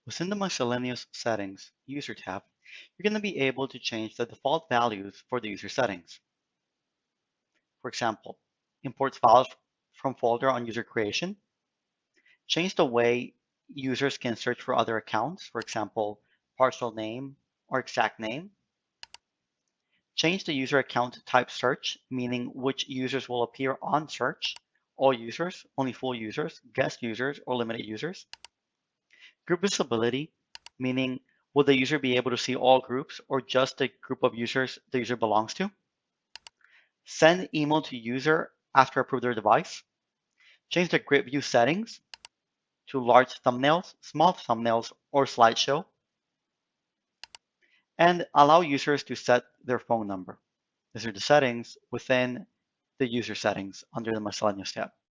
Within the Miscellaneous Settings User tab, you're going to be able to change the default values for the user settings. For example, import files from folder on user creation, change the way users can search for other accounts, for example, partial name or exact name, change the user account type search, meaning which users will appear on search, all users, only full users, guest users, or limited users. Group visibility, meaning will the user be able to see all groups or just the group of users the user belongs to? Send email to user after approve their device. Change the grid view settings to large thumbnails, small thumbnails, or slideshow. And allow users to set their phone number. These are the settings within the user settings under the Miscellaneous tab.